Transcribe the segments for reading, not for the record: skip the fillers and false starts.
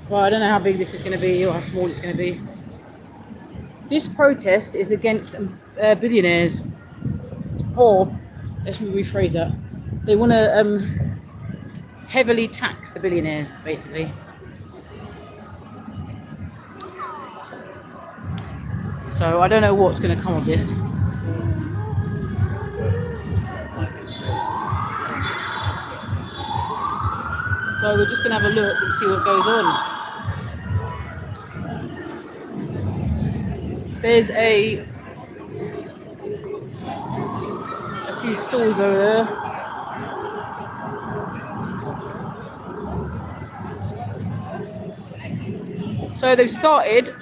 Well, I don't know how big this is going to be or how small it's going to be. This protest is against billionaires, or let me rephrase that. They want to heavily tax the billionaires, basically. So I don't know what's going to come of this. So we're just going to have a look and see what goes on. There's a few stalls over there. So they've started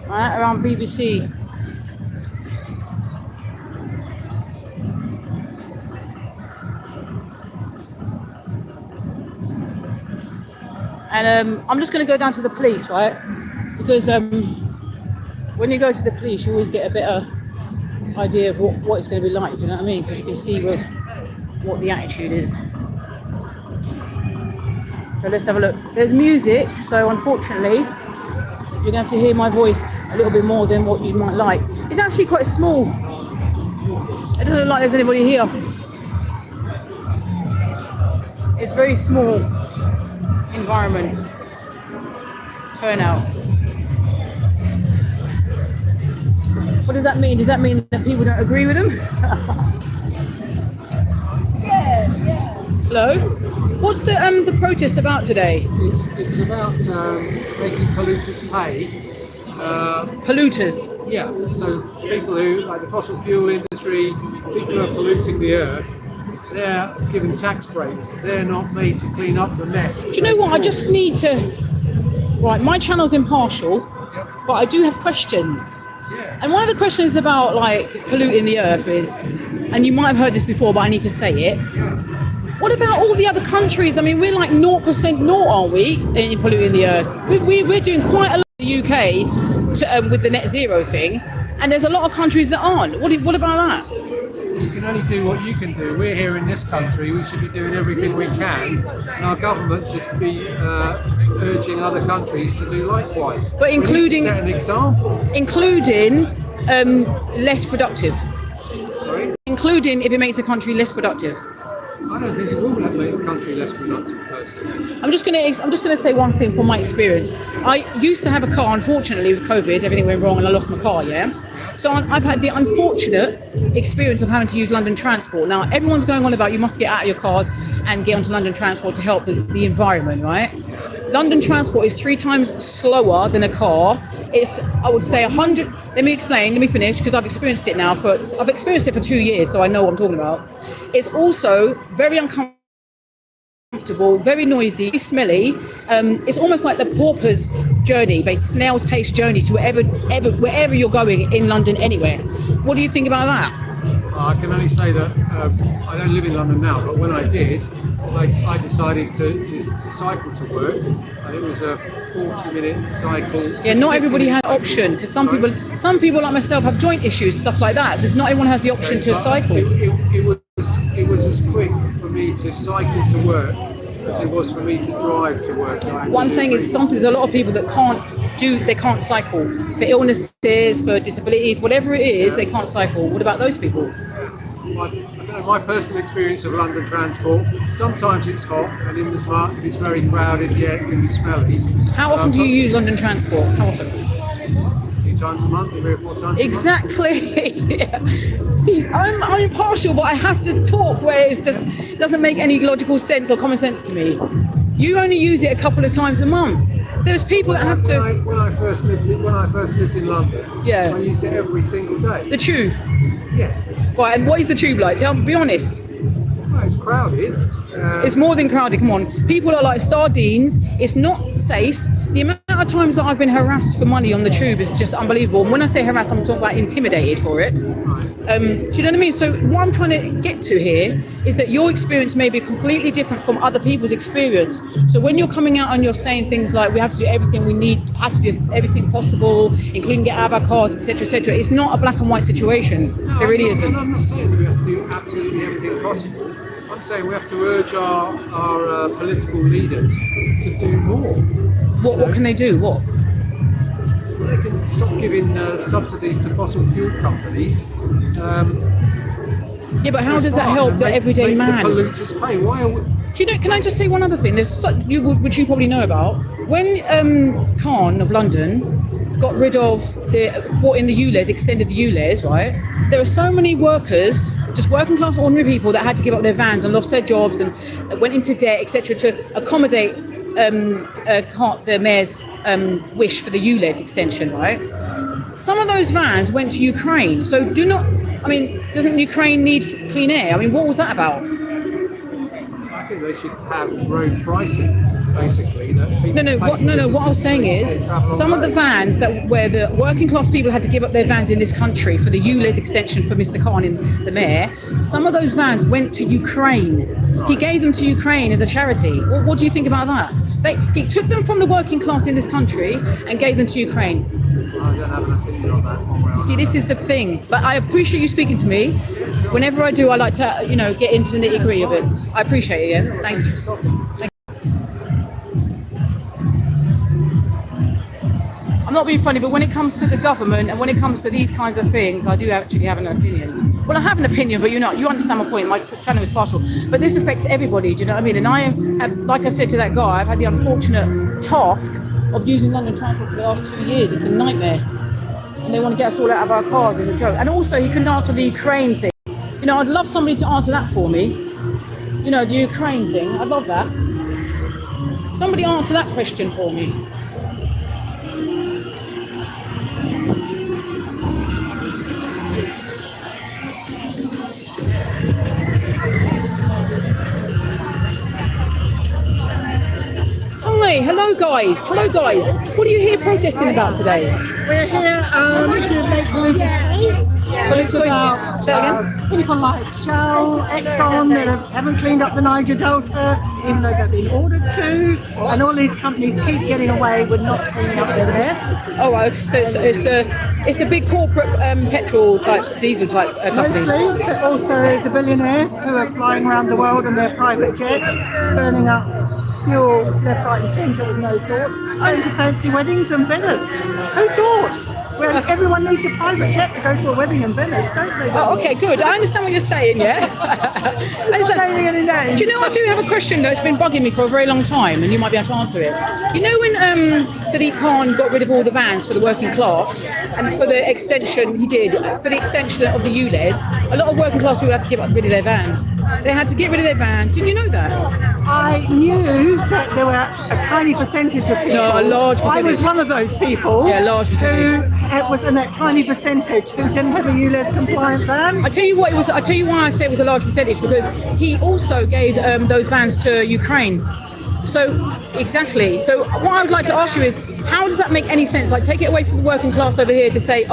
around BBC. And I'm just going to go down to the police, right? Because when you go to the police, you always get a better idea of what it's going to be like. Do you know what I mean? Because you can see what the attitude is. So let's have a look. There's music, so unfortunately, you're going to have to hear my voice a little bit more than what you might like. It's actually quite small. It doesn't look like there's anybody here. It's very small environment. Turnout. What does that mean? Does that mean that people don't agree with them? Yeah. Hello? What's the protest about today? It's about making polluters pay. Polluters? Yeah, so people who, like the fossil fuel industry, people who are polluting the earth, they're given tax breaks. They're not made to clean up the mess. Do you know what? I just need to... Right, my channel's impartial, but I do have questions. Yeah. And one of the questions about like polluting the earth is, and you might have heard this before, but I need to say it. What about all the other countries? I mean, we're like 0% naught, aren't we, in polluting the earth? We're doing quite a lot in the UK with the net zero thing, and there's a lot of countries that aren't. What about that? You can only do what you can do. We're here in this country. We should be doing everything we can, and our government should be urging other countries to do likewise. But including set an example. Including less productive. Sorry? Including if it makes a country less productive. I don't think it will make the country less productive, personally. I'm just gonna say one thing from my experience. I used to have a car. Unfortunately, with COVID, everything went wrong, and I lost my car. Yeah. So I've had the unfortunate experience of having to use London Transport. Now everyone's going on about you must get out of your cars and get onto London Transport to help the environment, right? London Transport is 3 times slower than a car. It's, I would say, 100. Let me explain. Let me finish because I've experienced it now. I've experienced it for 2 years, so I know what I'm talking about. It's also very uncomfortable, very noisy, very smelly. It's almost like the pauper's journey, snail's pace journey to wherever you're going in London, anywhere. What do you think about that? I can only say that I don't live in London now, but when I did, I decided to cycle to work. It was a 40-minute cycle. Yeah, not everybody had option because some people like myself have joint issues, stuff like that. Not everyone has the option to cycle. It was as quick for me to cycle to work as it was for me to drive to work. What I'm saying is there's a lot of people that can't cycle for illnesses, for disabilities, whatever it is, they can't cycle. What about those people? My personal experience of London Transport, sometimes it's hot, and in the summer it's very crowded, it can be smelly. How often do you use London Transport? How often? 2 times a month, 3 or 4 times Exactly. Yeah. See, I'm impartial, but I have to talk where it just doesn't make any logical sense or common sense to me. You only use it a couple of times a month. There's people that have to... When I first lived in London, yeah. I used it every single day. The tube? Yes. Right, and what is the tube like? Be honest. Well, it's crowded. It's more than crowded, come on. People are like sardines. It's not safe. The amount of times that I've been harassed for money on the tube is just unbelievable. And when I say harassed, I'm talking about intimidated for it. Do you know what I mean? So what I'm trying to get to here is that your experience may be completely different from other people's experience. So when you're coming out and you're saying things like we have to do everything we need, have to do everything possible, including get out of our cars, etc., etc., it's not a black and white situation. No, it really isn't. I'm not saying that we have to do absolutely everything possible. I'm I'm saying we have to urge our political leaders to do more. What can they do? What? They can stop giving subsidies to fossil fuel companies. Yeah, but how does that help the everyday man? The polluters pay. Why are we... Do you know? Can I just say one other thing? Which you probably know about. When Khan of London got rid of brought in the ULEZ, extended the ULEZ, right? There are so many workers, just working class ordinary people, that had to give up their vans and lost their jobs and went into debt, etc., to accommodate the mayor's wish for the ULEZ extension, right? Some of those vans went to Ukraine. So doesn't Ukraine need clean air? I mean, what was that about? I think they should have road pricing, basically. What I was saying is, some of the vans where the working class people had to give up their vans in this country for the ULEZ extension for Mr. Khan, the mayor, some of those vans went to Ukraine. He gave them to Ukraine as a charity. What do you think about that? He took them from the working class in this country and gave them to Ukraine. I don't have an opinion on that. See, this is the thing. But I appreciate you speaking to me. Whenever I do, I like to, get into the nitty-gritty of it. I appreciate it, yeah? Thank you. I'm not being funny, but when it comes to the government and when it comes to these kinds of things, I do actually have an opinion. Well, I have an opinion, but you understand my point. My channel is partial. But this affects everybody, do you know what I mean? And I have, like I said to that guy, I've had the unfortunate task of using London transport for the last 2 years. It's a nightmare. And they want to get us all out of our cars as a joke. And also, he couldn't answer the Ukraine thing. I'd love somebody to answer that for me. The Ukraine thing. I'd love that. Somebody answer that question for me. Hi, hello guys. What are you here protesting about today? We're here to make polluters people like Shell, Exxon that haven't cleaned up the Niger Delta, even though they've been ordered to, and all these companies keep getting away with not cleaning up their mess. Oh, right. So it's the big corporate petrol type, diesel type companies. Mostly, but also the billionaires who are flying around the world in their private jets, burning up fuel left, right and centre with no thought, going to fancy weddings in Venice. Who thought? Well, everyone needs a private jet to go to a wedding in Venice, don't they? Oh, okay, good. I understand what you're saying, yeah? Not naming any names. Do you know, I do have a question though. It's been bugging me for a very long time, and you might be able to answer it. When Sadiq Khan got rid of all the vans for the working class, and for the extension of the ULEZ, a lot of working class people had to give rid of their vans. They had to get rid of their vans. Didn't you know that? I knew that there were a tiny percentage of people. No, a large percentage. I was one of those people. Yeah, a large percentage. Who was in that tiny percentage who didn't have a ULEZ compliant van. I tell you why I say it was a large percentage, because he also gave those vans to Ukraine. So, exactly. So what I would like to ask you is, how does that make any sense? Like, take it away from the working class over here to say,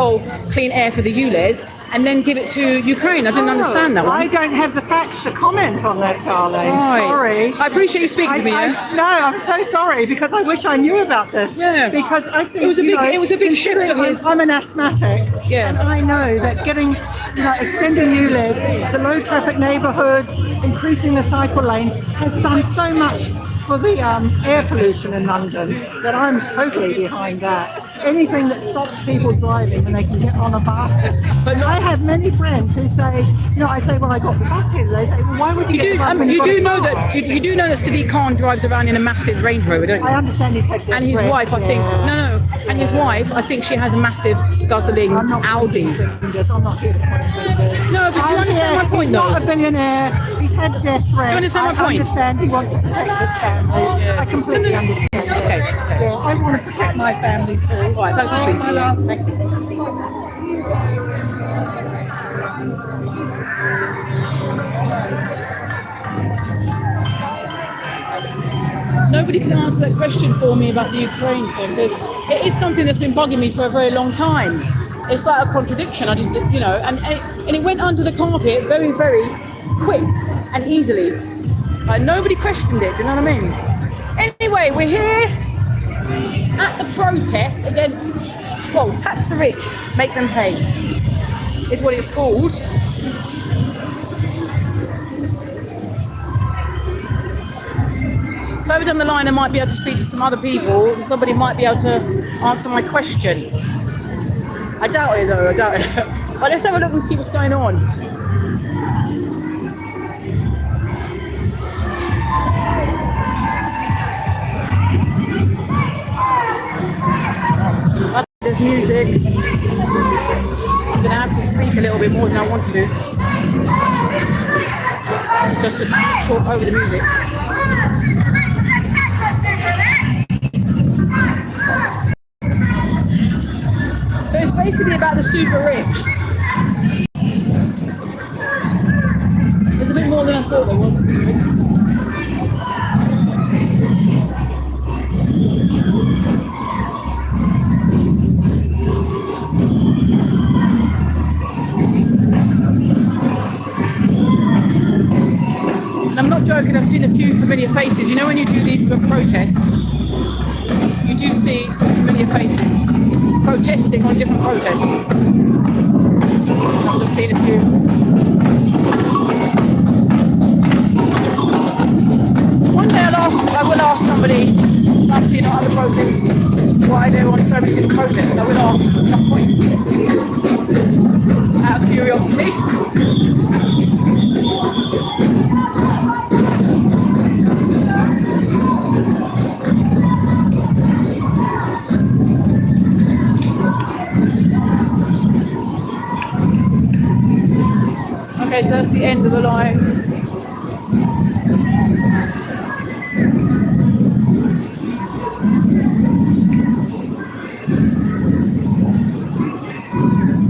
clean air for the ULEZ, and then give it to Ukraine. I didn't understand that one. I don't have the facts to comment on that, darling. Right. Sorry. I appreciate you speaking to me. No, I'm so sorry, because I wish I knew about this. Yeah. Because I think it was a big shift of his. I'm an asthmatic. Yeah. And I know that extending ULEZ, the low traffic neighbourhoods, increasing the cycle lanes has done so much for the air pollution in London that I'm totally behind that. Anything that stops people driving when they can get on a bus. But I have many friends who say, I say, well, I got the bus here. They say, well, why would you get the bus when you do know that Sadiq Khan drives around in a massive Range Rover, don't you? I understand he's had and his wife, I think, and his wife, I think she has a massive guzzling Audi. I'm not here to point fingers. No, but you understand my point, though. He's not a billionaire. He's had death threats. You understand my point? I understand he wants to protect his family. Yeah. I completely understand. Okay. Yeah, I want to protect my family too. All right, thanks for speaking to me. Thank you. Nobody can answer that question for me about the Ukraine thing, because it is something that's been bugging me for a very long time. It's like a contradiction. I just, and it went under the carpet very, very quick and easily. Like, nobody questioned it. Do you know what I mean? Anyway, we're here at the protest against, tax the rich, make them pay, is what it's called. further down the line, I might be able to speak to some other people. Somebody might be able to answer my question. I doubt it though, I doubt it. But let's have a look and see what's going on. There's music. I'm gonna have to speak a little bit more than I want to. Just to talk over the music. So it's basically about the super rich. It's a bit more than I thought there was. And I'm not joking, I've seen a few familiar faces. You know when you do these for protests, you do see some familiar faces protesting on different protests. I've just seen a few. One day I will ask somebody, I've seen other protests, why they're on so many different protests. I will ask at some point, out of curiosity. Okay, so that's the end of the line.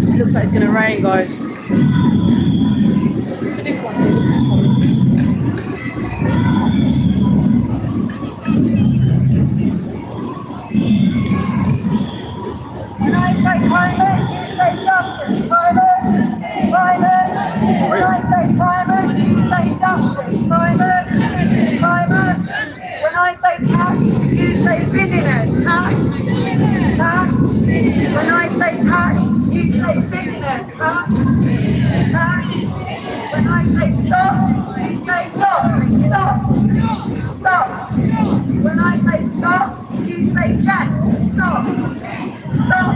It looks like it's going to rain, guys. This one. When I say climate, you say justice. Climate, climate. When I say climate, you say justice. Climate, climate. When I say tax, you say billionaires. Tax, tax. When I say tax, you say billionaires. Tax, tax. When I say stop, you say stop. Stop, stop. When I say stop, you say jack. Stop, stop.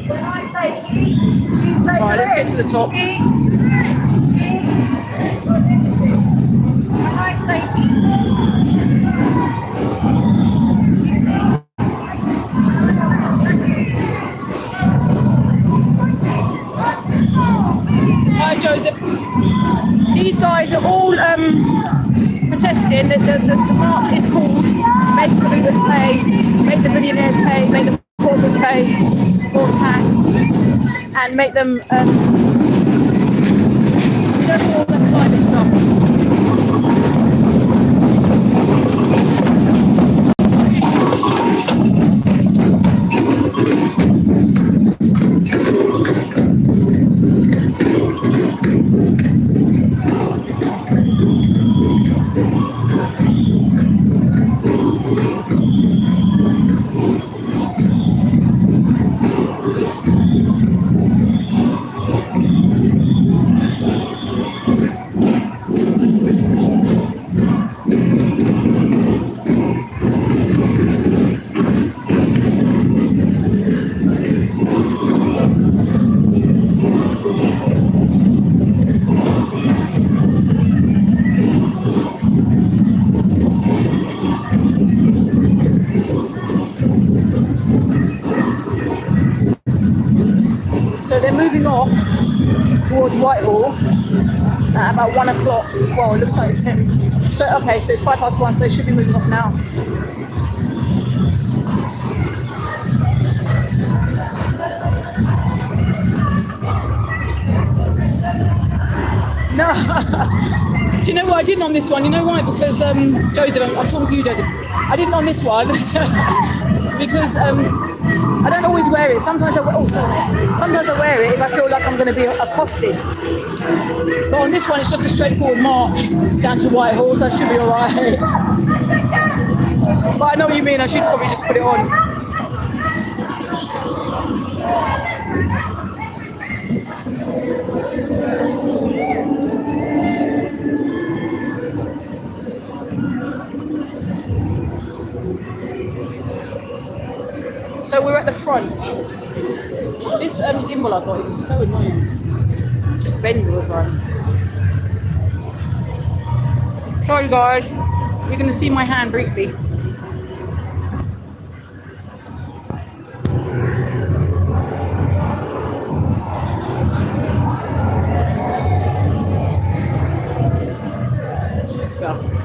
When I say eat, you say Right, let's get to the top. Eat. When I say eat, Hi, Joseph. These guys are all protesting. The march is called Make the Polluters Pay, Make the Billionaires Pay, Make the Paupers Pay more tax, and make them do all the climate stuff. Off towards Whitehall at about 1 o'clock. Well, it looks like it's 10. So, okay, so it's 1:05, so it should be moving off now. No. Do you know what I didn't on this one? You know why? Because, Joseph, I'm talking to you, Joseph. I didn't on this one because I don't always wear it. Sometimes I wear it if I feel like I'm going to be accosted. But on this one, it's just a straightforward march down to Whitehall, so I should be all right. But I know what you mean. I should probably just put it on. So we're at the front. This gimbal I got is so annoying. It just bends all the time. Sorry guys, you're going to see my hand briefly. Let's go.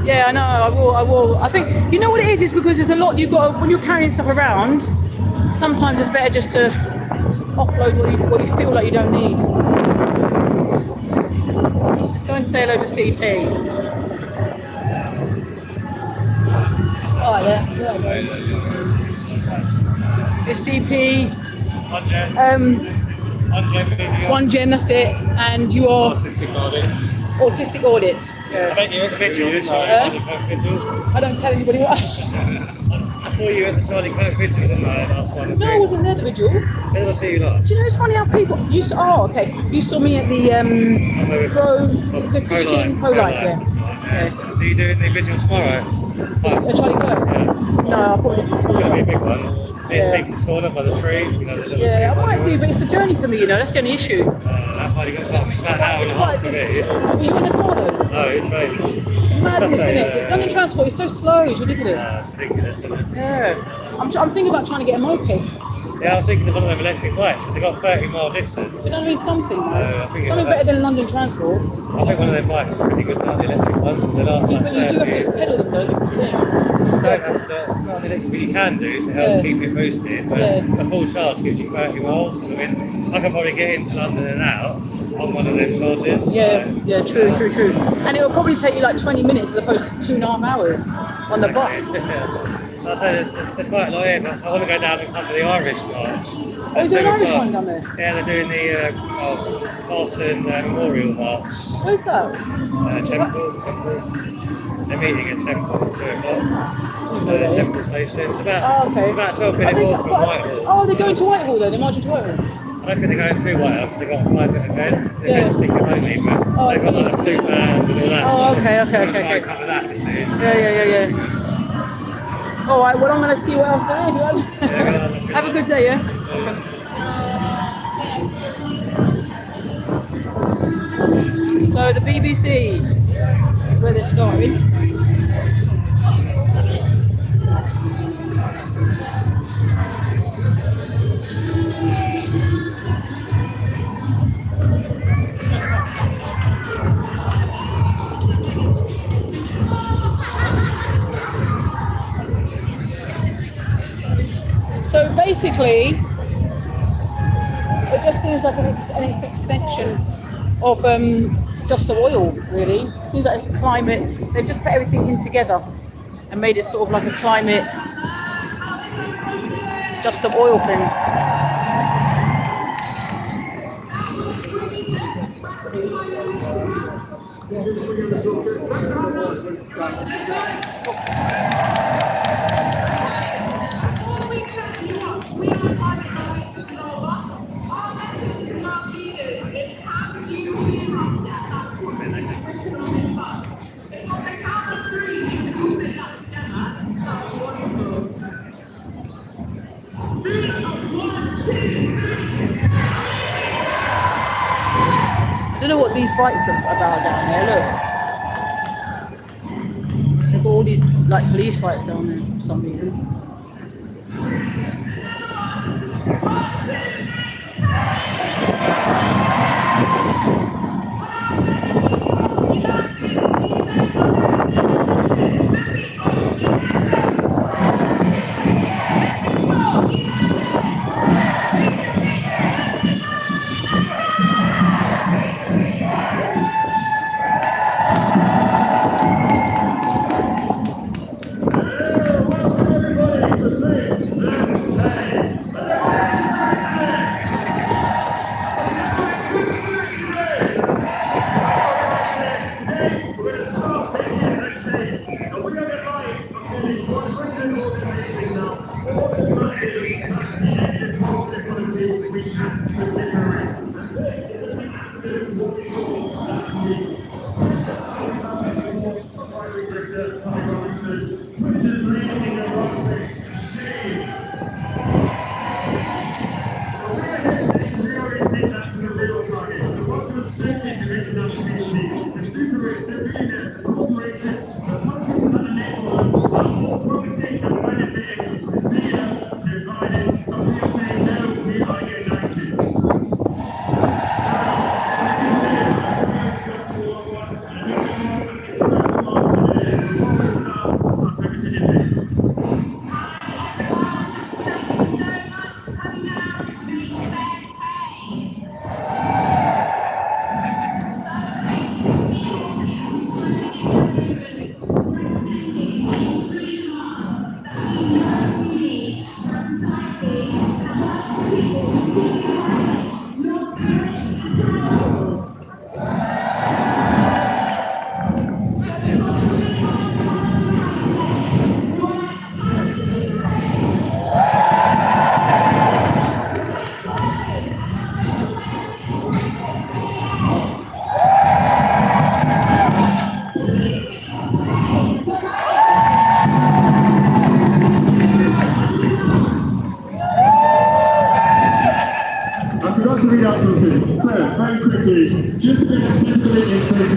Yeah, I know, I will. I think, you know what it is? It's because there's a lot you've got, when you're carrying stuff around, sometimes it's better just to offload what you feel like you don't need. Let's go and say hello to CP. Alright there. It's CP. One Gen, that's it. And you are autistic audits. Yeah. I bet you're at the vigil. I don't tell anybody what. I saw you at the Charlie Kirk vigil, didn't I? Last one. No, I wasn't there at the vigil. Where did I see you last? Do you know it's funny how people used to, oh okay, you saw me at the pro-life, yeah. Are you doing the vigil tomorrow? Charlie Kirk? Yeah. No, I'll probably. It's going to be a big one. Near Stephen's Corner by the tree. You know, the Yeah, I might do, but it's a journey for me, you know, that's the only issue. I've already got about an hour and a half to me. Are you in a car though? No, it's very It's madness, isn't it? London transport is so slow, it's ridiculous. it's ridiculous, isn't it? Yeah. I'm thinking about trying to get a moped. Yeah, I was thinking of one of them electric bikes because they've got 30-mile distance. You know what I mean? Something, I think something better than London transport. I think one of them bikes is pretty good now, the electric ones. They last like But you do have to just pedal them though, You don't have to, well, what you can do to help Yeah. keep it boosted, but Yeah. a full charge gives you 30 miles. I mean, I can probably get into London and out on one of them charges. Yeah, true. And it will probably take you like 20 minutes as opposed to 2.5 hours on the bus. So I say there's quite a lot in. I want to go down and come to the Irish march. Oh, is there an Irish one down there? Yeah, they're doing the Carlson Memorial March. Where's that? Temple. They're meeting at Temple at 2 o'clock. Temple Station. It's about 12 minute walk from Whitehall. Oh, they're going to Whitehall though, they're marching to Whitehall. I don't think they're going through Whitehall because they've got a private event. The Yeah. event's ticket only, but Oh, they've got like a flute band and all that. Oh, okay. I'll cover that this year. Yeah. Alright, well I'm going to see what else there is. Have a good day, yeah? So the BBC is where they're starting. So basically, it just seems like an extension of just the oil, really. It seems like it's a climate. They've just put everything in together and made it sort of like a climate, just the oil thing. I don't know what these bikes are about down there, look. They've got all these like police bikes down there for some reason.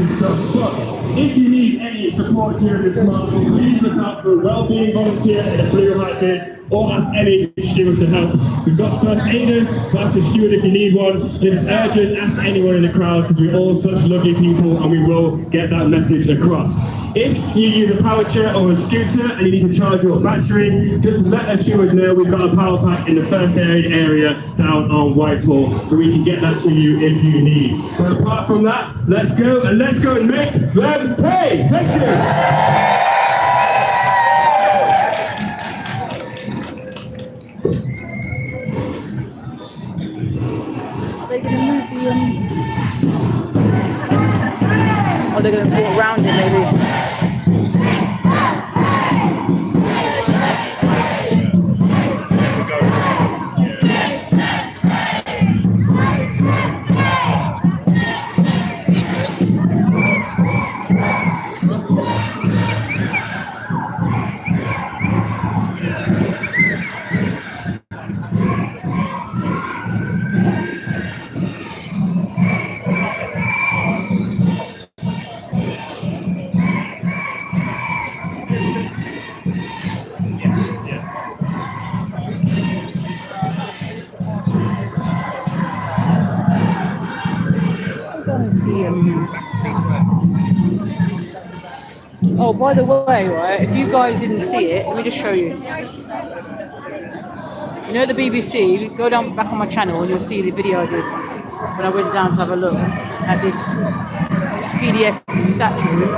and stuff. But if you need any support during this month, please look out for a wellbeing volunteer in a blue outfit, or ask any steward to help. We've got first aiders, so ask the steward if you need one. And if it's urgent, ask anyone in the crowd, because we're all such lovely people and we will get that message across. If you use a power chair or a scooter and you need to charge your battery, just let a steward know. We've got a power pack in the first aid area down on Whitehall, so we can get that to you if you need. But apart from that, let's go and make them pay. Thank you. Are they going to move the Or they're going to walk around it maybe? Oh, by the way, right, if you guys didn't see it, let me just show you. You know the BBC, go down back on my channel and you'll see the video I did when I went down to have a look at this PDF statue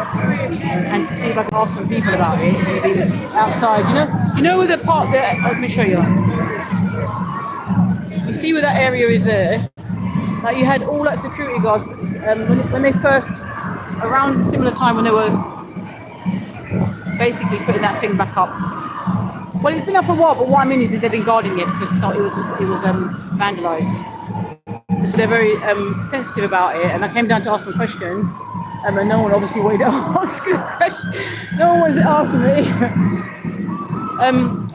and to see if I can ask some people about it. Maybe it was outside, you know where the part there, let me show you. You see where that area is there? Like you had all that security guards when they first, around similar time when they were basically putting that thing back up. Well, it's been up for a while, but what I mean is they've been guarding it because it was vandalised. So they're very sensitive about it. And I came down to ask some questions, and no one obviously wanted to ask a question. No one was asking me.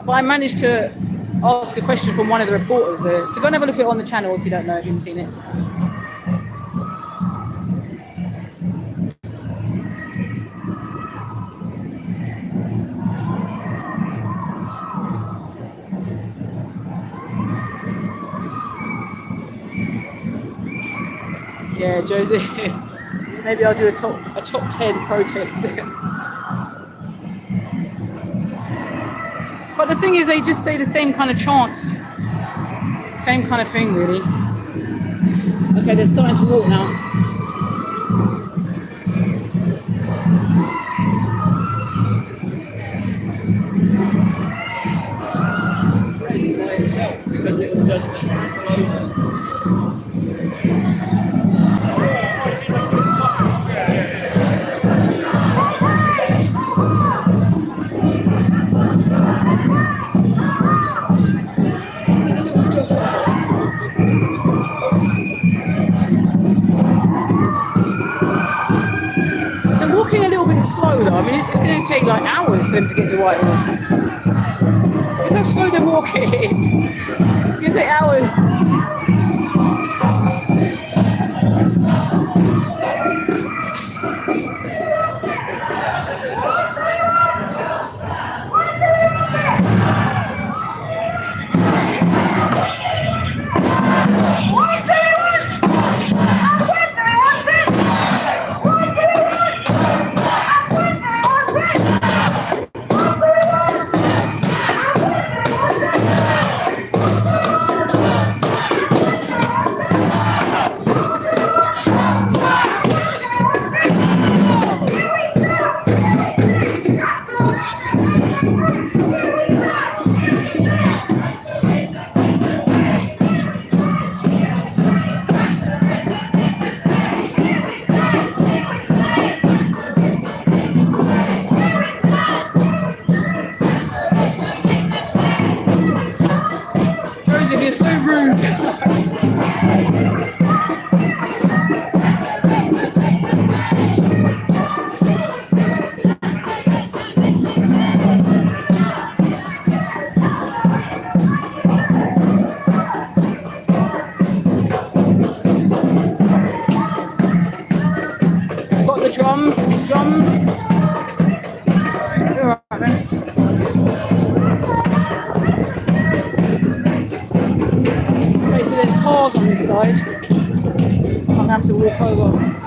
But I managed to ask a question from one of the reporters there. So go and have a look at it on the channel if you don't know, if you haven't seen it. Yeah, Josie. Maybe I'll do a top 10 protest. But the thing is, they just say the same kind of chants, same kind of thing, really. Okay, they're starting to walk now. Because it will just trample over. Slow though, I mean it's going to take like hours for them to get to Whitehall. Look how slow they're walking. It's going to take hours. drums. You're all right, man. Okay, so there's cars on this side. I'm gonna have to walk over.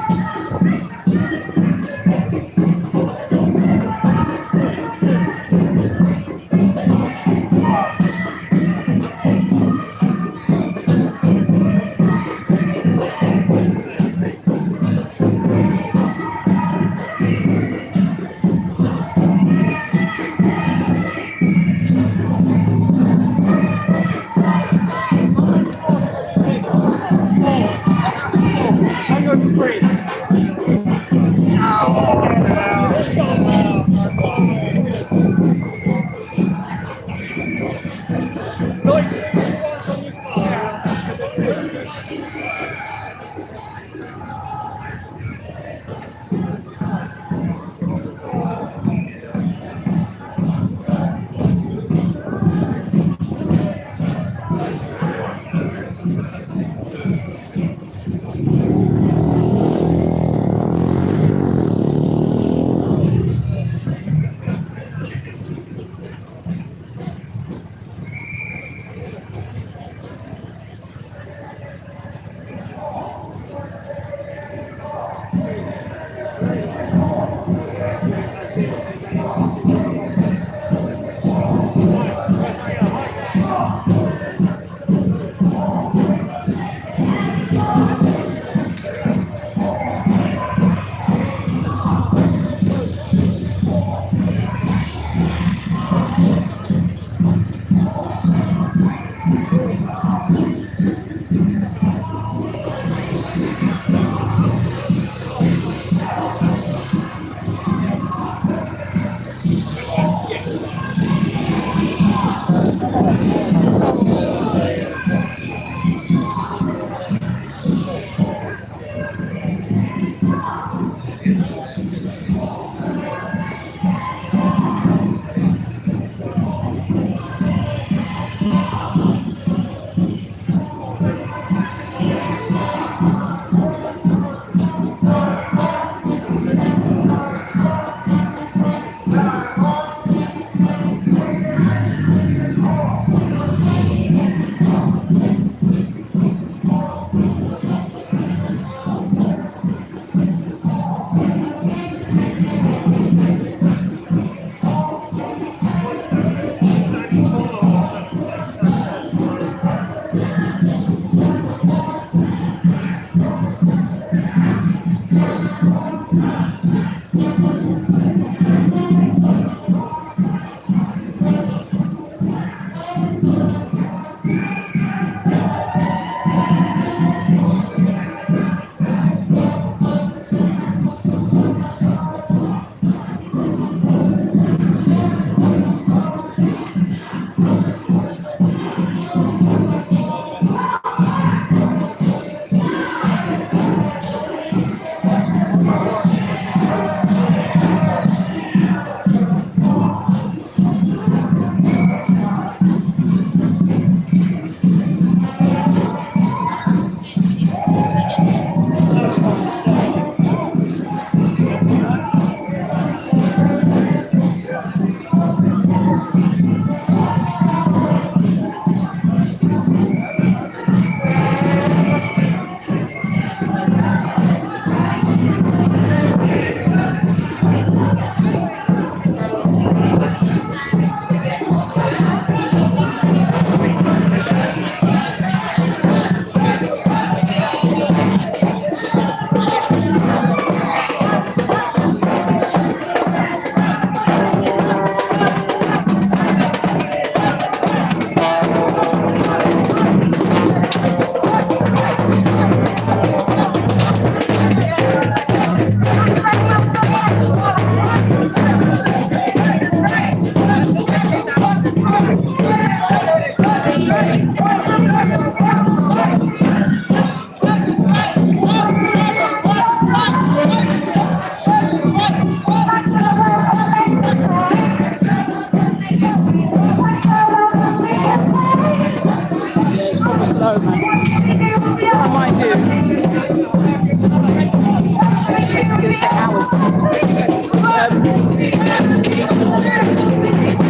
hours.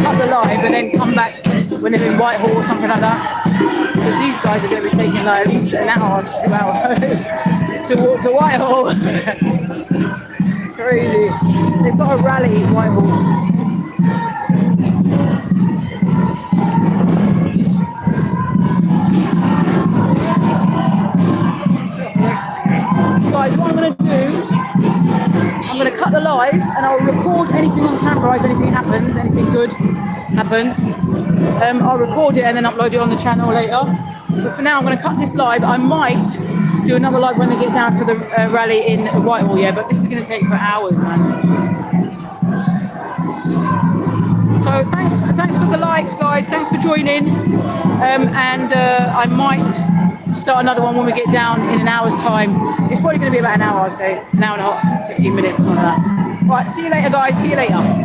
Cut the live and then come back when they're in Whitehall or something like that. Because these guys are going to be taking like at least an hour to 2 hours to walk to Whitehall. Crazy. They've got a rally in Whitehall. Guys, what I'm going to do, I'm going to cut the live and I'll record anything on camera if anything happens, anything good happens. I'll record it and then upload it on the channel later. But for now, I'm going to cut this live. I might do another live when they get down to the rally in Whitehall, yeah, but this is going to take for hours, man. So thanks for the likes, guys. Thanks for joining. And I might start another one when we get down in an hour's time. It's probably going to be about an hour, I'd say. An hour and a half, 15 minutes, something like that. All right, see you later, guys. See you later.